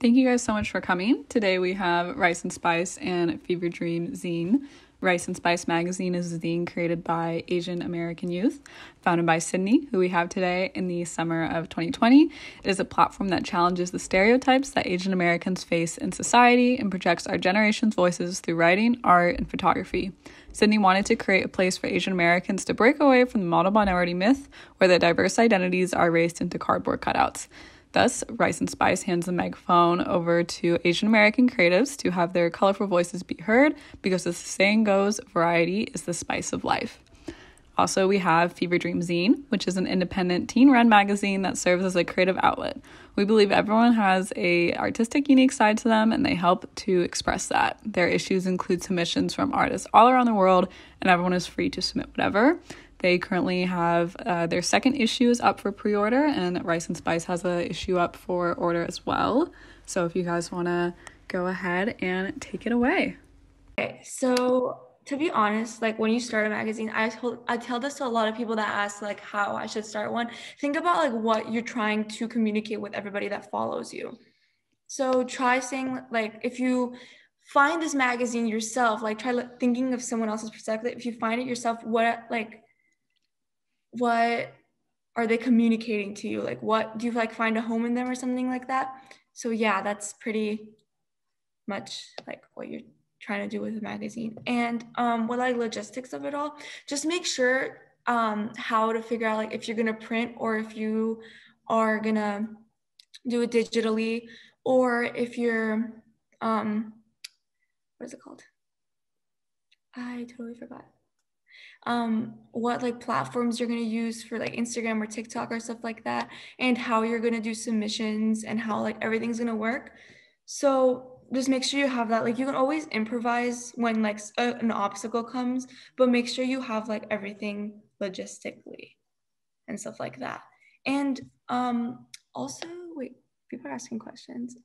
Thank you guys so much for coming. Today we have Rice and Spice and Fever Dream Zine. Rice and Spice magazine is a zine created by Asian American youth, founded by Sydney, who we have today in the summer of 2020. It is a platform that challenges the stereotypes that Asian Americans face in society and projects our generation's voices through writing, art, and photography. Sydney wanted to create a place for Asian Americans to break away from the model minority myth where their diverse identities are erased into cardboard cutouts. Thus, Rice and Spice hands the megaphone over to Asian American creatives to have their colorful voices be heard because, as the saying goes, variety is the spice of life. Also, we have Fever Dream Zine, which is an independent teen-run magazine that serves as a creative outlet. We believe everyone has a artistic, unique side to them, and they help to express that. Their issues include submissions from artists all around the world, and everyone is free to submit whatever. They currently have their second issue is up for pre-order, and Rice and Spice has an issue up for order as well. So if you guys want to go ahead and take it away. Okay, so to be honest, like when you start a magazine, I tell this to a lot of people that ask like how I should start one. Think about like what you're trying to communicate with everybody that follows you. So try saying like if you find this magazine yourself, like try thinking of someone else's perspective. If you find it yourself, what are they communicating to you? Like what do you like find a home in them or something like that? So yeah, that's pretty much like what you're trying to do with a magazine. And with like logistics of it all, just make sure how to figure out like if you're gonna print or if you are gonna do it digitally, or if you're what is it called? I totally forgot. What like platforms you're going to use for like Instagram or TikTok or stuff like that, and how you're going to do submissions and how like everything's going to work. So just make sure you have that. Like you can always improvise when like an obstacle comes, but make sure you have like everything logistically and stuff like that. And also, wait, people are asking questions.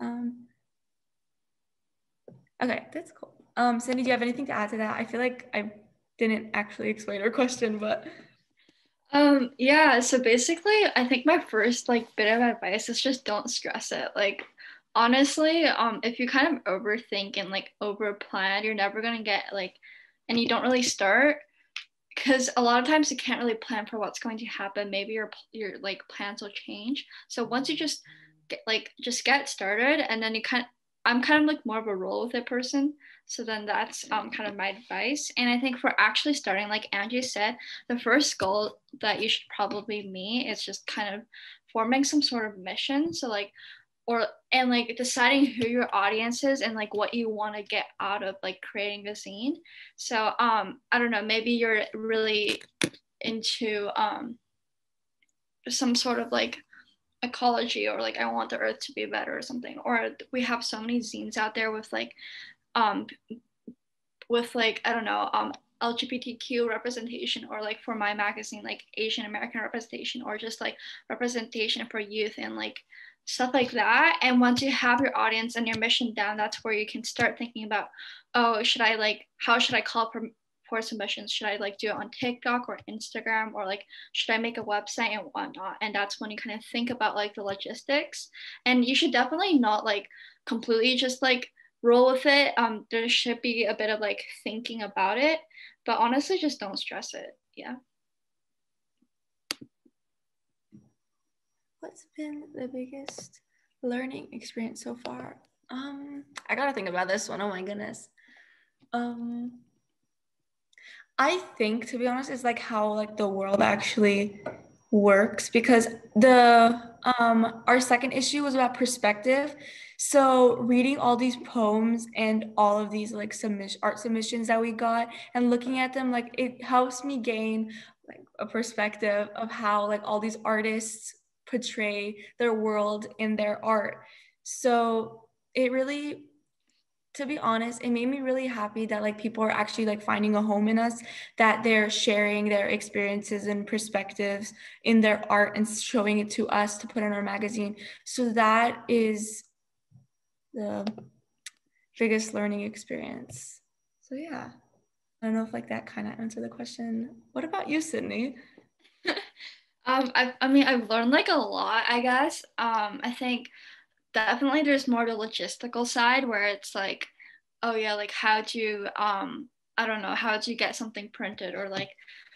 Okay, that's cool. Cindy, do you have anything to add to that? I feel like I didn't actually explain her question, but Yeah, so basically I think my first like bit of advice is just don't stress it. Like honestly, if you kind of overthink and like over plan, you're never gonna get like and you don't really start because a lot of times you can't really plan for what's going to happen. Maybe your like plans will change. So once you just get started and then I'm kind of like more of a roll with it person. So then that's kind of my advice. And I think for actually starting, like Angie said, the first goal that you should probably meet is just kind of forming some sort of mission. So like and like deciding who your audience is and like what you want to get out of like creating a zine. So I don't know, maybe you're really into some sort of like ecology, or like I want the earth to be better or something, or we have so many zines out there um with like I don't know LGBTQ representation, or like for my magazine like Asian American representation, or just like representation for youth and like stuff like that. And once you have your audience and your mission down, that's where you can start thinking about, oh, should I like how should I call for submissions? Should I like do it on TikTok or Instagram, or like should I make a website and whatnot? And that's when you kind of think about like the logistics. And you should definitely not like completely just like roll with it. There should be a bit of like thinking about it, but honestly, just don't stress it. Yeah. what's been the biggest learning experience so far? I gotta think about this one. Oh my goodness. I think, to be honest, is like how like the world actually works, because the our second issue was about perspective. So reading all these poems and all of these like art submissions that we got and looking at them, like it helps me gain like a perspective of how like all these artists portray their world in their art. So it really, to be honest, it made me really happy that like people are actually like finding a home in us, that they're sharing their experiences and perspectives in their art and showing it to us to put in our magazine. So that is the biggest learning experience. So yeah, I don't know if like that kind of answered the question. What about you, Sydney? I mean, I've learned like a lot, I guess. I think definitely there's more the logistical side where it's like, oh yeah, like how do you I don't know, how do you get something printed, or like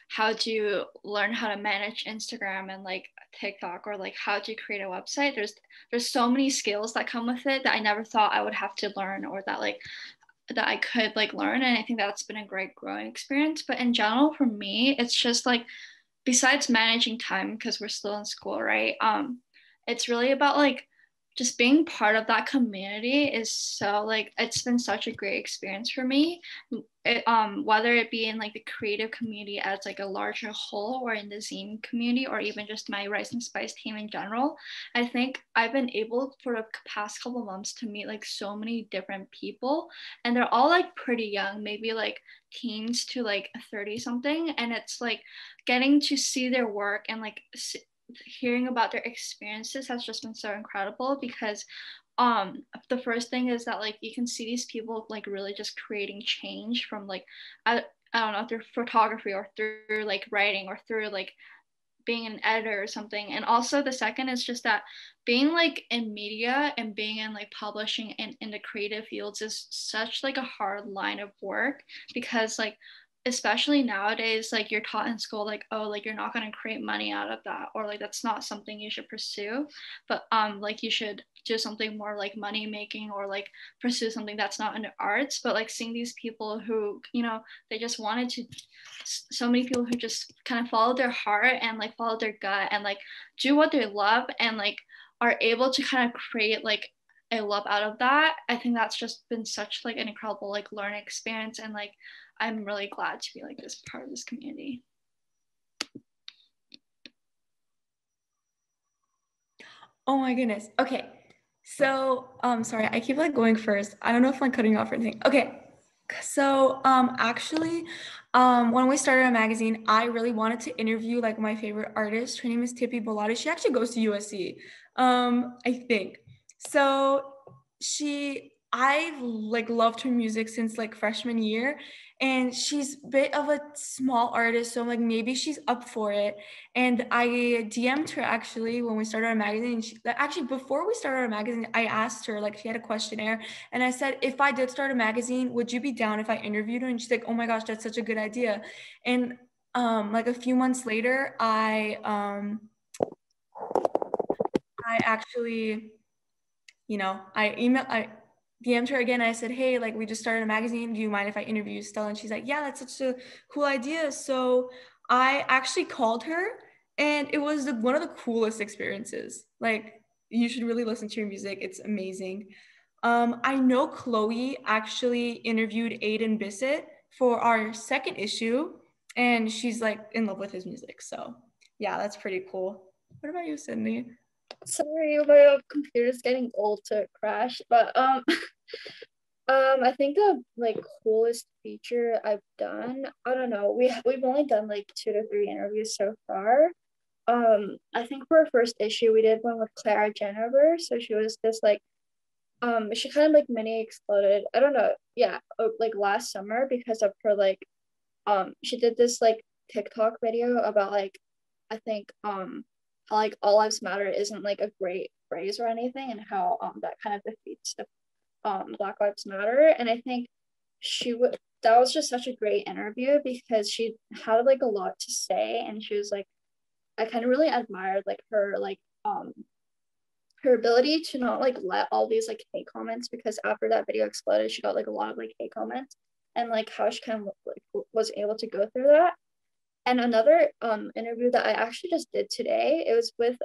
how do you learn how to manage Instagram and like TikTok, or like how do you create a website. There's so many skills that come with it that I never thought I would have to learn, or that like that I could like learn. And I think that's been a great growing experience. But in general, for me, it's just like, besides managing time, because we're still in school, right? It's really about like just being part of that community is so like, it's been such a great experience for me. Whether it be in like the creative community as like a larger whole, or in the zine community, or even just my Rice and Spice team in general, I think I've been able for the past couple months to meet like so many different people, and they're all like pretty young, maybe like teens to like 30 something, and it's like getting to see their work and like hearing about their experiences has just been so incredible. Because the first thing is that like you can see these people like really just creating change from like I don't know, through photography, or through like writing, or through like being an editor or something. And also the second is just that being like in media and being in like publishing in the creative fields is such like a hard line of work. Because like, especially nowadays, like you're taught in school like, oh, like you're not going to create money out of that, or like that's not something you should pursue. But like you should do something more like money making, or like pursue something that's not in the arts. But like seeing these people who, you know, they just wanted to, so many people who just kind of follow their heart and like follow their gut and like do what they love, and like are able to kind of create like a love out of that. I think that's just been such like an incredible like learning experience. And like I'm really glad to be like this part of this community. Oh my goodness. Okay. So, sorry, I keep like going first. I don't know if I'm like, cutting you off or anything. Okay. So, actually, when we started a magazine, I really wanted to interview like my favorite artist. Her name is Tippy Bolati. She actually goes to USC, I think. So I've like loved her music since like freshman year, and she's a bit of a small artist, so like maybe she's up for it. And I DM'd her actually when we started our magazine. Actually, before we started our magazine, I asked her, like, she had a questionnaire, and I said, if I did start a magazine, would you be down if I interviewed her? And she's like, oh my gosh, that's such a good idea. And like a few months later, I actually, I DM'd her again. I said, hey, like we just started a magazine. Do you mind if I interview you, Stella? And she's like, yeah, that's such a cool idea. So I actually called her, and it was one of the coolest experiences. Like, you should really listen to her music. It's amazing. I know Chloe actually interviewed Aiden Bissett for our second issue, and she's like in love with his music. So yeah, that's pretty cool. What about you, Sydney? Sorry, my computer's getting old to crash. But I think the like coolest feature I've done, I don't know, we've only done like 2 to 3 interviews so far. I think for our first issue we did one with Clara Jennifer. So she was this like she kind of like mini exploded, I don't know, yeah, like last summer, because of her like she did this like TikTok video about like, I think how like all lives matter isn't like a great phrase or anything, and how that kind of defeats the Black Lives Matter. And I think that was just such a great interview, because she had like a lot to say, and she was like, I kind of really admired like her ability to not like let all these like hate comments, because after that video exploded she got like a lot of like hate comments, and like how she kind of like was able to go through that. And another interview that I actually just did today, it was with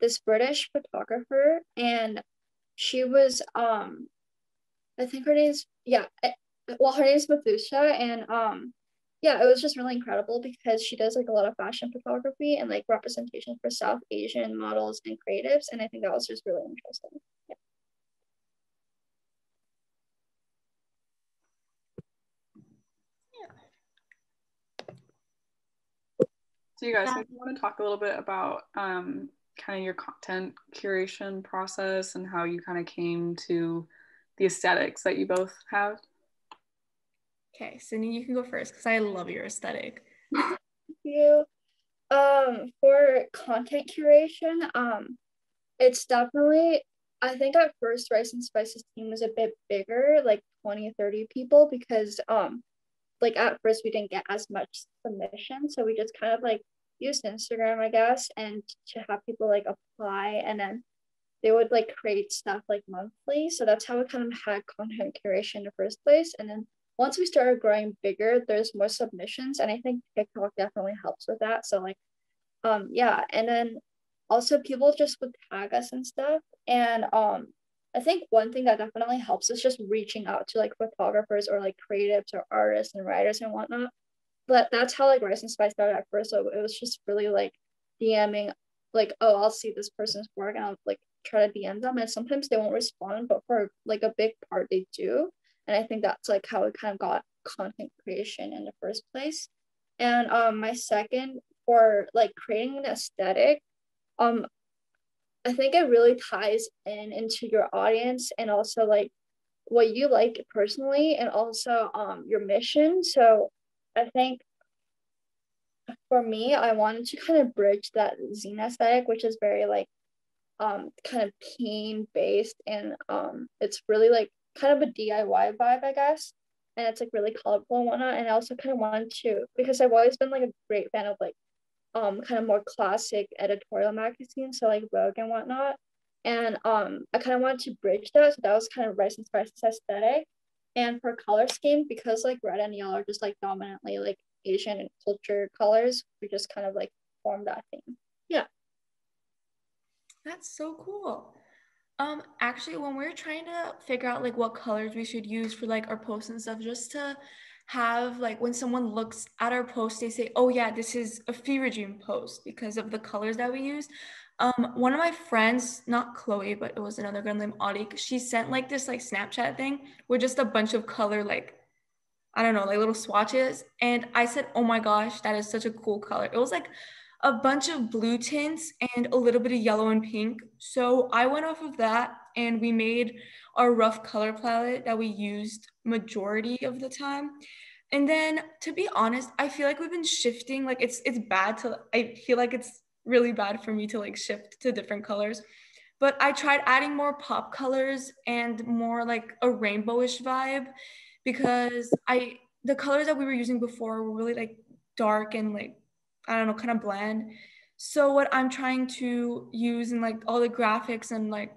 this British photographer, and she was I think her name's, yeah, well, her name's Mafusha. And yeah, it was just really incredible, because she does like a lot of fashion photography and like representation for South Asian models and creatives, and I think that was just really interesting. Yeah. So you guys maybe want to talk a little bit about kind of your content curation process and how you kind of came to the aesthetics that you both have. Okay, Sydney, you can go first because I love your aesthetic. Thank you. For content curation, it's definitely I think at first Rice and Spice's team was a bit bigger, like 20, 30 people, because like at first we didn't get as much submission. So we just kind of like used Instagram, I guess, and to have people like apply, and then they would like create stuff like monthly. So that's how we kind of had content curation in the first place. And then once we started growing bigger, there's more submissions. And I think TikTok definitely helps with that. So like yeah, and then also people just would tag us and stuff. And I think one thing that definitely helps is just reaching out to like photographers or like creatives or artists and writers and whatnot. But that's how like Rice and Spice started at first. So it was just really like DMing, like, oh, I'll see this person's work and I'll like try to DM them. And sometimes they won't respond, but for like a big part they do. And I think that's like how it kind of got content creation in the first place. And my second, for like creating an aesthetic, um I think it really ties in into your audience and also like what you like personally, and also your mission. So I think for me, I wanted to kind of bridge that zine aesthetic, which is very like kind of pain based, and it's really like kind of a DIY vibe, I guess. And it's like really colorful and whatnot. And I also kind of wanted to, because I've always been like a great fan of like kind of more classic editorial magazines, so like Vogue and whatnot. And I kind of wanted to bridge that. So that was kind of Rice and Spice's aesthetic. And for color scheme, because like red and yellow are just like dominantly like Asian culture colors, we just kind of like formed that theme. Yeah. That's so cool. Actually, when we are trying to figure out like what colors we should use for like our posts and stuff, just to have like when someone looks at our post, they say, "Oh yeah, this is a fever dream post" because of the colors that we use. One of my friends, not Chloe, but it was another girl named Audie, she sent like this like Snapchat thing with just a bunch of color like I don't know, like little swatches. And I said, oh my gosh, that is such a cool color. It was like a bunch of blue tints and a little bit of yellow and pink. So I went off of that and we made our rough color palette that we used majority of the time. And then to be honest, I feel like we've been shifting, like it's bad to, I feel like it's really bad for me to like shift to different colors. But I tried adding more pop colors and more like a rainbowish vibe because the colors that we were using before were really like dark and like I don't know, kind of bland. So what I'm trying to use in like all the graphics and like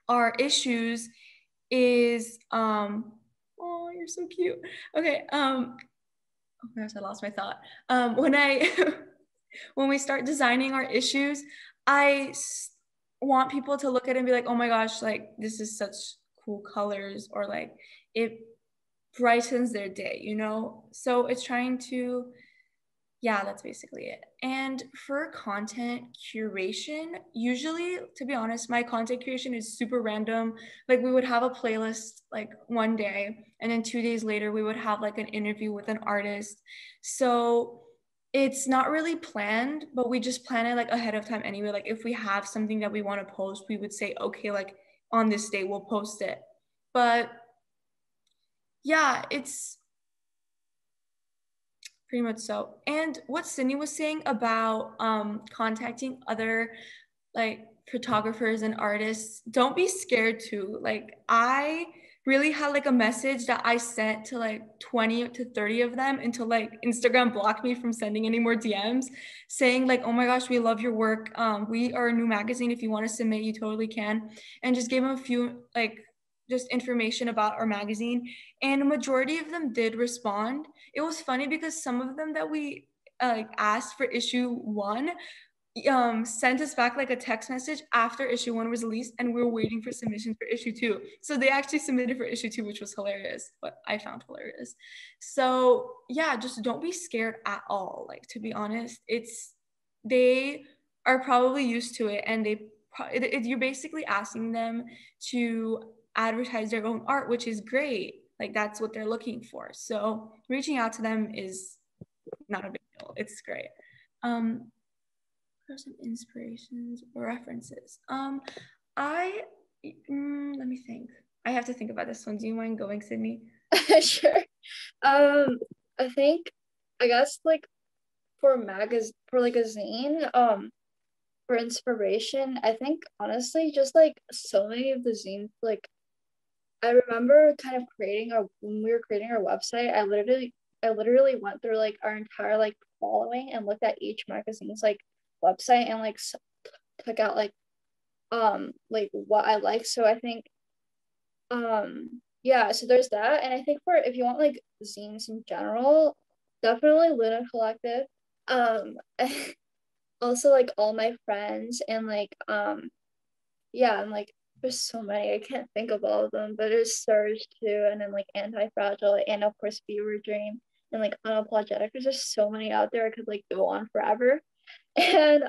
our issues is oh, you're so cute. Okay, oh gosh, I lost my thought. When I when we start designing our issues, want people to look at it and be like, oh my gosh, like this is such cool colors, or like it brightens their day, you know? So it's trying to, yeah, that's basically it. And for content curation, usually, to be honest, my content creation is super random. Like we would have a playlist like one day, and then 2 days later, we would have like an interview with an artist. So it's not really planned, but we just plan it like ahead of time anyway. Like if we have something that we want to post, we would say, okay, like on this day, we'll post it. But yeah, it's pretty much so. And what Sydney was saying about contacting other like photographers and artists, don't be scared to. Like I really had like a message that I sent to like 20 to 30 of them until like Instagram blocked me from sending any more DMs saying like, oh my gosh, we love your work. We are a new magazine. If you want to submit, you totally can. And just gave them a few like just information about our magazine. And a majority of them did respond. It was funny because some of them that we asked for issue 1 sent us back like a text message after issue 1 was released, and we were waiting for submissions for issue 2. So they actually submitted for issue 2, which was hilarious, what I found hilarious. So yeah, just don't be scared at all. Like to be honest, they are probably used to it, and you're basically asking them to advertise their own art, which is great. Like that's what they're looking for. So reaching out to them is not a big deal. It's great. Some inspirations or references. I let me think. I have to think about this one. Do you mind going, Sydney? Sure. I think, I guess like for like a zine, For inspiration, I think honestly, just like so many of the zines, like I remember kind of creating our when we were creating our website, I literally went through like our entire like following and looked at each magazine's like website and like took out like what I like. So I think yeah, so there's that. And I think for if you want like zines in general, definitely Luna Collective. Um also like all my friends and like yeah, and like there's so many. I can't think of all of them, but there's Surge too, and then like Anti-Fragile, and of course Fever Dream, and like Unapologetic. There's just so many out there. I could like go on forever. And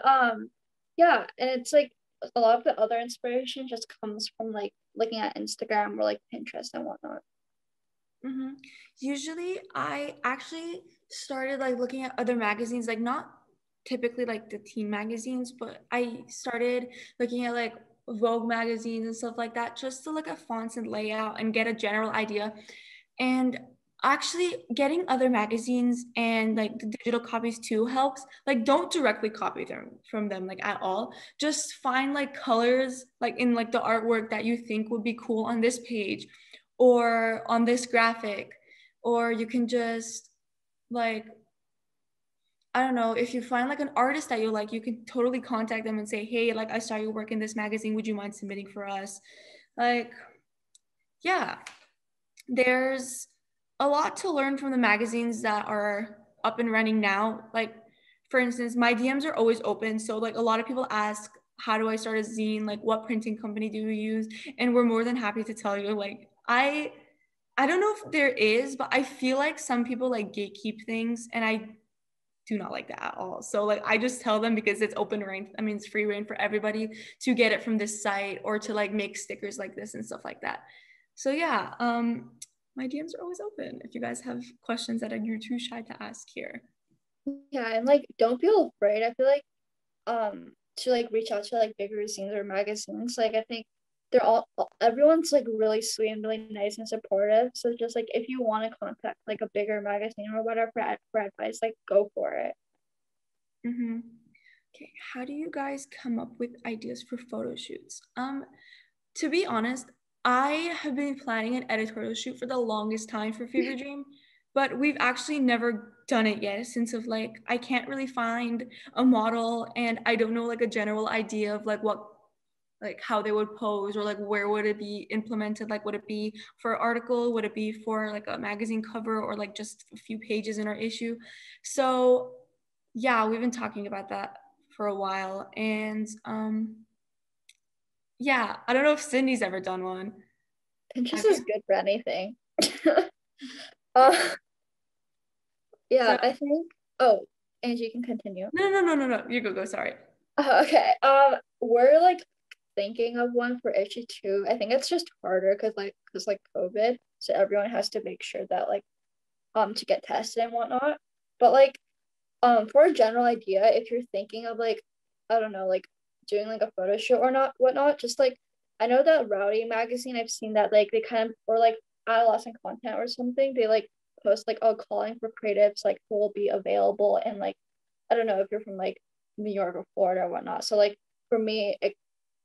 yeah, and it's like a lot of the other inspiration just comes from like looking at Instagram or like Pinterest and whatnot. Mm-hmm. Usually, I actually started like looking at other magazines, like not typically like the teen magazines, but I started looking at like Vogue magazines and stuff like that just to look at fonts and layout and get a general idea. And actually getting other magazines and like the digital copies too helps. Like don't directly copy them from them like at all. Just find like colors like in like the artwork that you think would be cool on this page or on this graphic, or you can just like, I don't know, if you find like an artist that you like, you can totally contact them and say, hey, like I saw your work in this magazine, would you mind submitting for us? Like, yeah, there's a lot to learn from the magazines that are up and running now. Like, for instance, my DMs are always open, so like a lot of people ask, how do I start a zine, like what printing company do you use? And we're more than happy to tell you. Like I don't know if there is, but I feel like some people like gatekeep things, and I do not like that at all. So like I just tell them because it's open reign. I mean, it's free reign for everybody to get it from this site or to like make stickers like this and stuff like that. So yeah, my DMs are always open if you guys have questions that you're too shy to ask here. Yeah, and like don't feel afraid. I feel like to like reach out to like bigger zines or magazines. Like I think they're all everyone's like really sweet and really nice and supportive. So just like if you want to contact like a bigger magazine or whatever for advice, like go for it. Mm-hmm. Okay, how do you guys come up with ideas for photo shoots? To be honest, I have been planning an editorial shoot for the longest time for Fever Dream, but we've actually never done it yet since of like I can't really find a model and I don't know like a general idea of like what like how they would pose or like where would it be implemented, like would it be for an article, would it be for like a magazine cover or like just a few pages in our issue. So yeah, we've been talking about that for a while, and yeah, I don't know if Sydney's ever done one. Pinterest Have is you? good for anything. uh, So yeah, I think. Oh, Angie, you can continue. no. You go. Sorry. Okay. We're like thinking of one for issue two. I think it's just harder because like COVID, so everyone has to make sure that like to get tested and whatnot. But like for a general idea, if you're thinking of like I don't know like doing like a photo shoot or not whatnot, just like I know that Rowdy magazine, I've seen that like they kind of or like adolescent content or something, they like post like oh calling for creatives like who will be available and like I don't know if you're from like New York or Florida or whatnot. So like for me,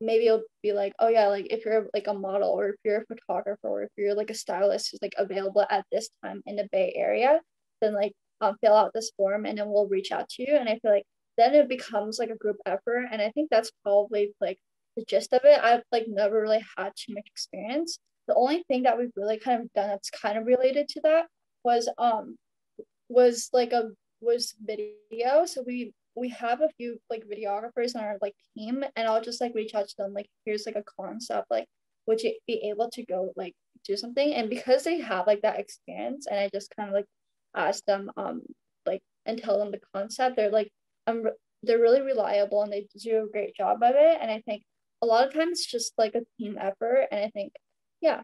maybe it'll be like, oh yeah, like if you're like a model or if you're a photographer or if you're like a stylist who's like available at this time in the Bay Area, then like fill out this form and then we'll reach out to you. And I feel like then it becomes like a group effort. And I think that's probably like the gist of it. I've like never really had too much experience. The only thing that we've really kind of done that's kind of related to that was was like a was video. So we have a few like videographers on our like team, and I'll just like reach out to them like here's like a concept, like would you be able to go like do something? And because they have like that experience, and I just kind of like ask them like and tell them the concept, they're like they're really reliable and they do a great job of it. And I think a lot of times it's just like a team effort, and I think yeah.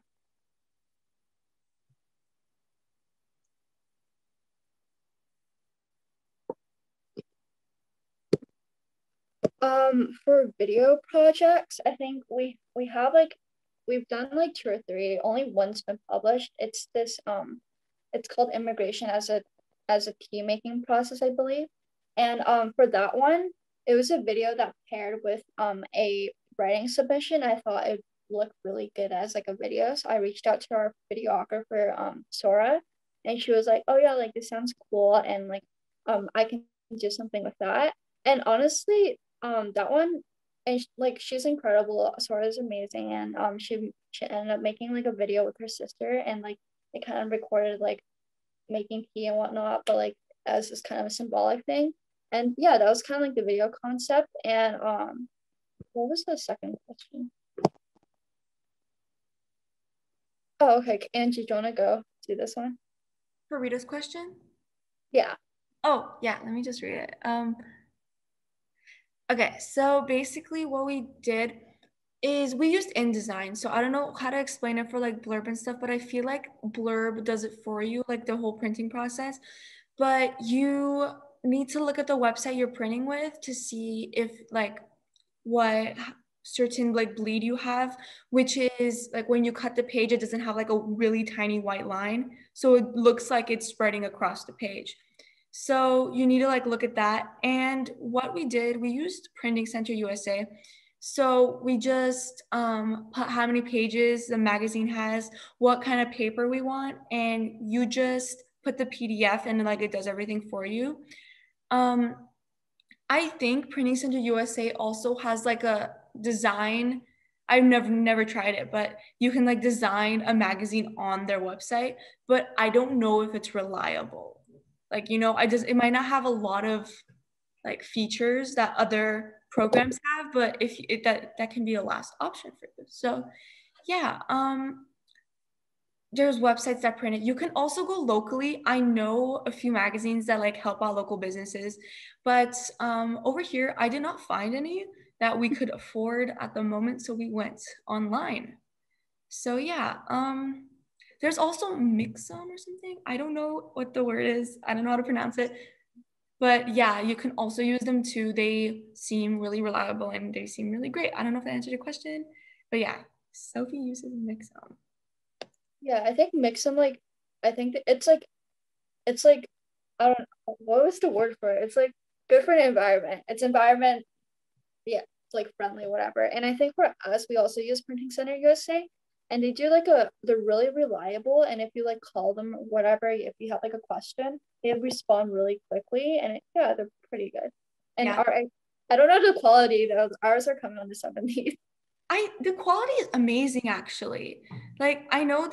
For video projects, I think we have like we've done like two or three. Only one's been published. It's this it's called immigration as a key making process, I believe. And for that one, it was a video that paired with a writing submission. I thought it looked really good as like a video. So I reached out to our videographer, Sora, and she was like, "Oh yeah, like this sounds cool and like I can do something with that." And honestly, that one and like she's incredible. Sora's amazing and she ended up making like a video with her sister and like they kind of recorded like making tea and whatnot, but like as this kind of a symbolic thing. And yeah, that was kind of like the video concept. And what was the second question? Oh, okay. Angie, do you want to go do this one? For Rita's question? Yeah. Oh, yeah, let me just read it. Okay, so basically what we did is we used InDesign. So I don't know how to explain it for like Blurb and stuff, but I feel like Blurb does it for you, like the whole printing process. But you need to look at the website you're printing with to see if like what certain like bleed you have, which is like when you cut the page, it doesn't have like a really tiny white line. So it looks like it's spreading across the page. So you need to like look at that. And what we did, we used Printing Center USA. So we just put how many pages the magazine has, what kind of paper we want, and you just put the PDF and like it does everything for you. I think Printing Center USA also has like a design. I've never tried it, but you can like design a magazine on their website, but I don't know if it's reliable. Like, you know, it might not have a lot of like features that other programs have, but that can be a last option for you. So yeah, there's websites that print it. You can also go locally. I know a few magazines that like help out local businesses, but over here I did not find any that we could afford at the moment, so we went online. So yeah, there's also Mixum or something. I don't know what the word is. I don't know how to pronounce it. But yeah, you can also use them too. They seem really reliable and they seem really great. I don't know if that answered your question, but yeah, Sophie uses Mixum. Yeah, I think Mixum like I think it's like I don't know what was the word for it. It's like good for an environment. It's environment, yeah, it's like friendly, whatever. And I think for us, we also use Printing Center USA, and they do like they're really reliable. And if you like call them or whatever, if you have like a question, they respond really quickly, and yeah, they're pretty good. And Yeah. I don't know the quality though. Ours are coming on the 70s. The quality is amazing actually. Like I know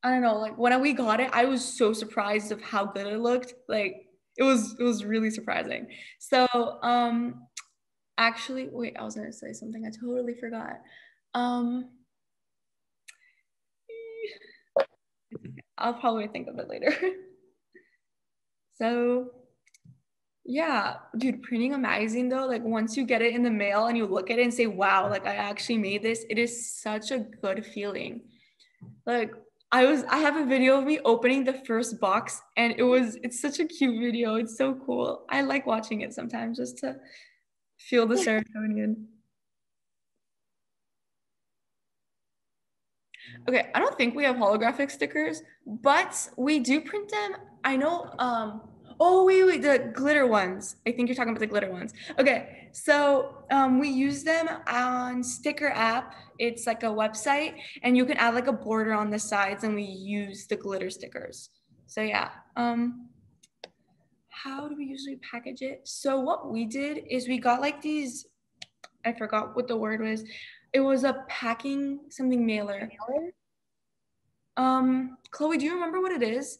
I don't know, like when we got it, I was so surprised of how good it looked. Like it was really surprising. So actually wait, I was gonna say something I totally forgot. Um I'll probably think of it later. So yeah, dude, printing a magazine though, like once you get it in the mail and you look at it and say, wow, like I actually made this, it is such a good feeling. Like I have a video of me opening the first box and it's such a cute video. It's so cool. I like watching it sometimes just to feel the serotonin. Okay, I don't think we have holographic stickers, but we do print them. I know, oh wait, the glitter ones. I think you're talking about the glitter ones. Okay, so we use them on Sticker app. It's like a website, and you can add like a border on the sides, and we use the glitter stickers. So yeah, how do we usually package it? So what we did is we got like these, I forgot what the word was. It was a packing something mailer. Chloe, do you remember what it is?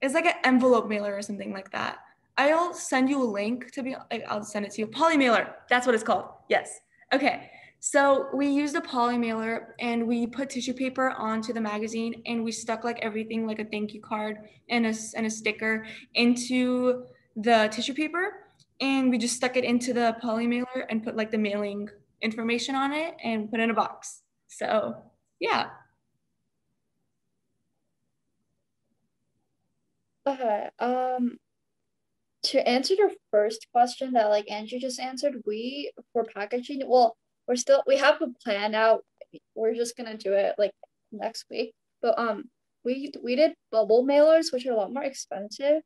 It's like an envelope mailer or something like that. I'll send you a link to be like, I'll send it to you. Poly mailer, that's what it's called. Yes. Okay. So we used a poly mailer and we put tissue paper onto the magazine and we stuck like everything like a thank you card and a sticker into the tissue paper. And we just stuck it into the poly mailer and put like the mailing information on it and put it in a box. So yeah. Okay. To answer your first question that like Andrew just answered, we for packaging, well, we have a plan out. We're just gonna do it like next week. But we did bubble mailers, which are a lot more expensive.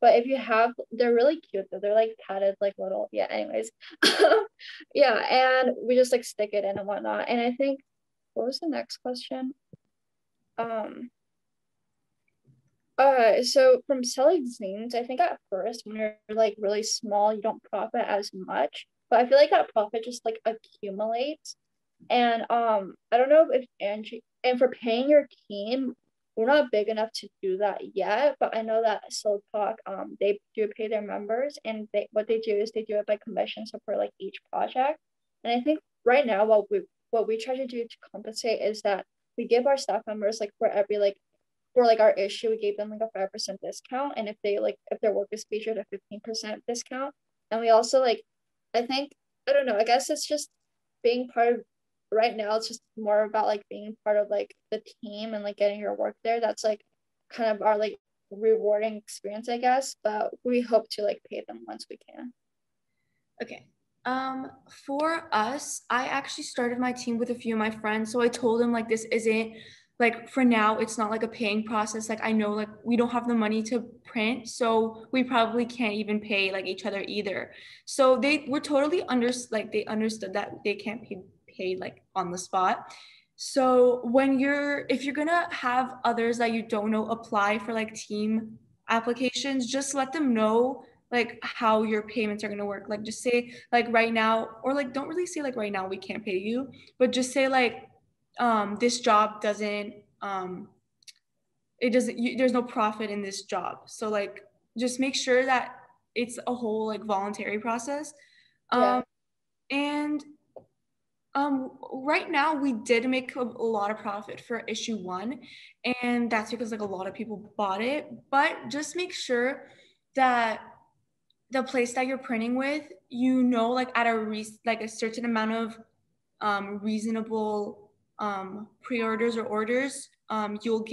But if you have, they're really cute though. They're like padded, like little, yeah, anyways. Yeah, and we just like stick it in and whatnot. And I think, what was the next question? Um, so from selling zines, I think at first when you're like really small, you don't profit as much. But I feel like that profit just like accumulates. And I don't know if Angie, and for paying your team, we're not big enough to do that yet, but I know that Slow Talk, they do pay their members, and what they do is they do it by commission, so for like each project. And I think right now what we try to do to compensate is that we give our staff members like for every like for like our issue, we gave them like a 5% discount. And if they like if their work is featured, a 15% discount. And we also like, I think, I don't know, I guess it's just being part of, right now it's just more about like being part of like the team and like getting your work there. That's like kind of our like rewarding experience, I guess. But we hope to like pay them once we can. Okay. For us, I actually started my team with a few of my friends. So I told them like this isn't like for now, it's not like a paying process. Like I know like we don't have the money to print, so we probably can't even pay like each other either. So they were totally they understood that they can't be paid like on the spot. So if you're gonna have others that you don't know apply for like team applications, just let them know like how your payments are going to work. Like just say like right now, or like don't really say like right now we can't pay you, but just say like this job doesn't it doesn't there's no profit in this job. So like just make sure that it's a whole like voluntary process. Yeah. And right now we did make a lot of profit for issue 1, and that's because like a lot of people bought it. But just make sure that the place that you're printing with, like at like a certain amount of reasonable pre-orders or orders, you'll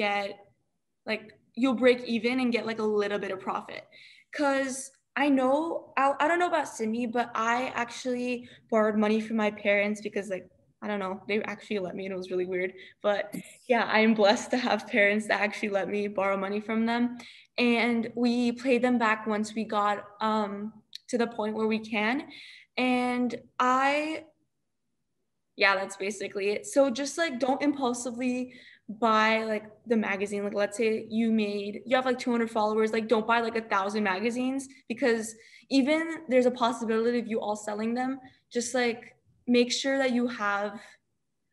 break even and get like a little bit of profit. Because I don't know about Sydney, but I actually borrowed money from my parents because like I don't know, they actually let me, and it was really weird. But yeah, I'm blessed to have parents that actually let me borrow money from them. And we paid them back once we got to the point where we can. And yeah, that's basically it. So just like don't impulsively buy like the magazine. Like let's say you have like 200 followers, like don't buy like 1,000 magazines, because even there's a possibility of you all selling them. Just like make sure that you have,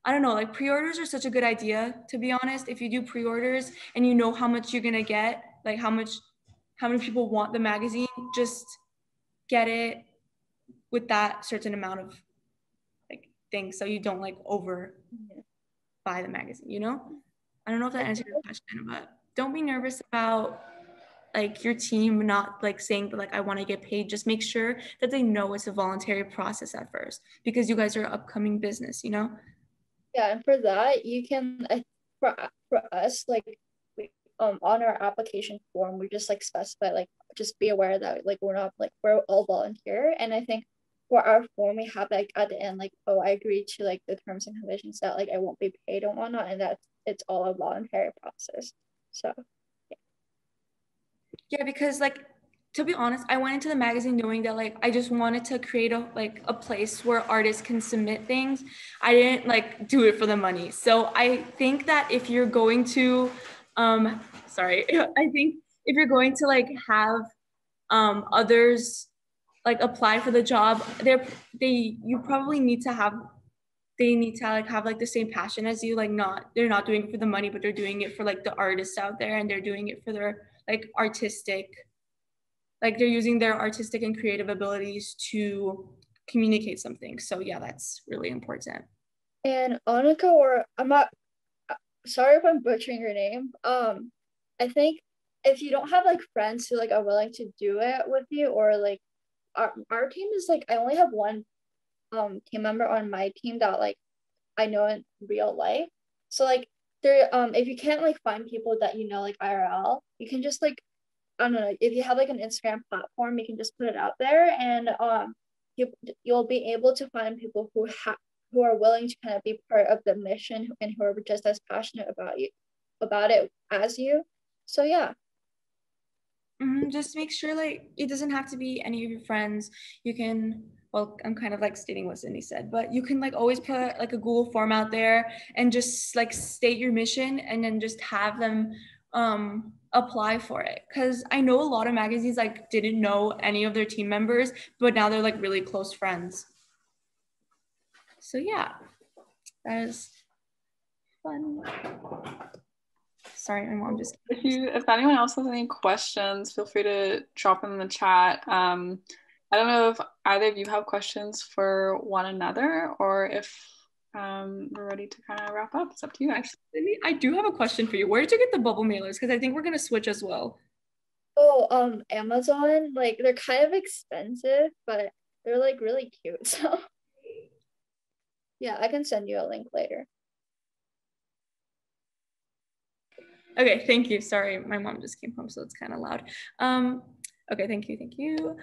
I don't know, like pre-orders are such a good idea, to be honest. If you do pre-orders and you know how much you're gonna get, like how many people want the magazine, just get it with that certain amount of like things, so you don't like over buy the magazine, you know? I don't know if that answered your question, but don't be nervous about like your team not like saying like I want to get paid. Just make sure that they know it's a voluntary process at first, because you guys are an upcoming business, you know? Yeah, and for that, you can for us like we on our application form we just like specify like just be aware that like we're not like we're all volunteer, and I think for our form we have like at the end like, oh, I agree to like the terms and conditions that like I won't be paid and whatnot, and that it's all a voluntary process. So Yeah, because like to be honest, I went into the magazine knowing that like I just wanted to create a place where artists can submit things. I didn't like do it for the money. So I think that if you're going to sorry, I think if you're going to like have others like apply for the job, you probably need to have they need to like have like the same passion as you. Like they're not doing it for the money, but they're doing it for like the artists out there, and they're doing it for their like they're using their artistic and creative abilities to communicate something. So yeah, that's really important. and Annika, or I'm not, sorry if I'm butchering your name. I think if you don't have like friends who like are willing to do it with you, or like our team is like I only have one team member on my team that like I know in real life. So like there if you can't like find people that you know like IRL, you can just like, I don't know, if you have like an Instagram platform, you can just put it out there, and you you'll be able to find people who are willing to kind of be part of the mission and who are just as passionate about it as you. So yeah. Just make sure like it doesn't have to be any of your friends. You can, well, I'm kind of like stating what Sydney said, but you can like always put like a Google form out there and just like state your mission and then just have them apply for it. Cause I know a lot of magazines like didn't know any of their team members, but now they're like really close friends. So yeah, that is fun. Sorry, my mom just. If anyone else has any questions, feel free to drop them in the chat. I don't know if either of you have questions for one another, or if we're ready to kind of wrap up. It's up to you guys. Actually, I do have a question for you. Where did you get the bubble mailers? Because I think we're gonna switch as well. Oh, Amazon, like they're kind of expensive, but they're like really cute. So yeah, I can send you a link later. Okay, thank you. Sorry, my mom just came home, so it's kind of loud. Okay, thank you.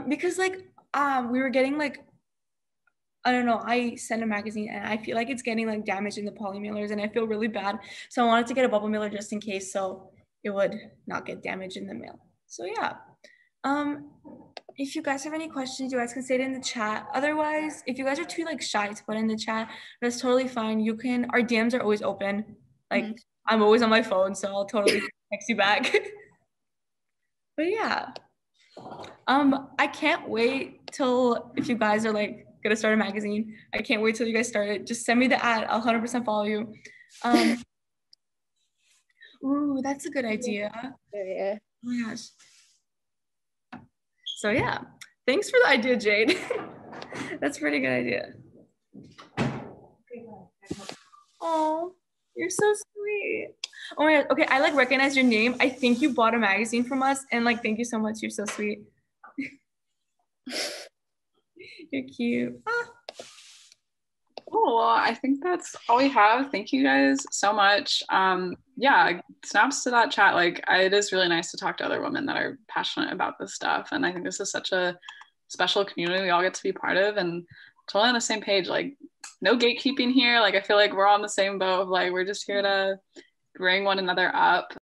Because like we were getting like, I don't know, I sent a magazine and I feel like it's getting like damaged in the poly mailers and I feel really bad. So I wanted to get a bubble mailer just in case so it would not get damaged in the mail. So yeah. If you guys have any questions, you guys can say it in the chat. Otherwise, if you guys are too like shy to put in the chat, that's totally fine. You can, our DMs are always open. Like I'm always on my phone, so I'll totally text you back. But yeah. I can't wait till if you guys are like gonna start a magazine. I can't wait till you guys start it. Just send me the ad. I'll 100% follow you. Ooh, that's a good idea. Yeah. Oh my gosh. So yeah, thanks for the idea, Jade. That's a pretty good idea. Oh, you're so sweet. Oh my god. Okay, I like recognize your name. I think you bought a magazine from us, and like, thank you so much. You're so sweet. You're cute. Ah. Cool. Well, I think that's all we have. Thank you guys so much. Yeah, snaps to that chat. Like, it is really nice to talk to other women that are passionate about this stuff. And I think this is such a special community we all get to be part of, and totally on the same page. Like, no gatekeeping here. Like, I feel like we're all on the same boat of like, we're just here to bring one another up.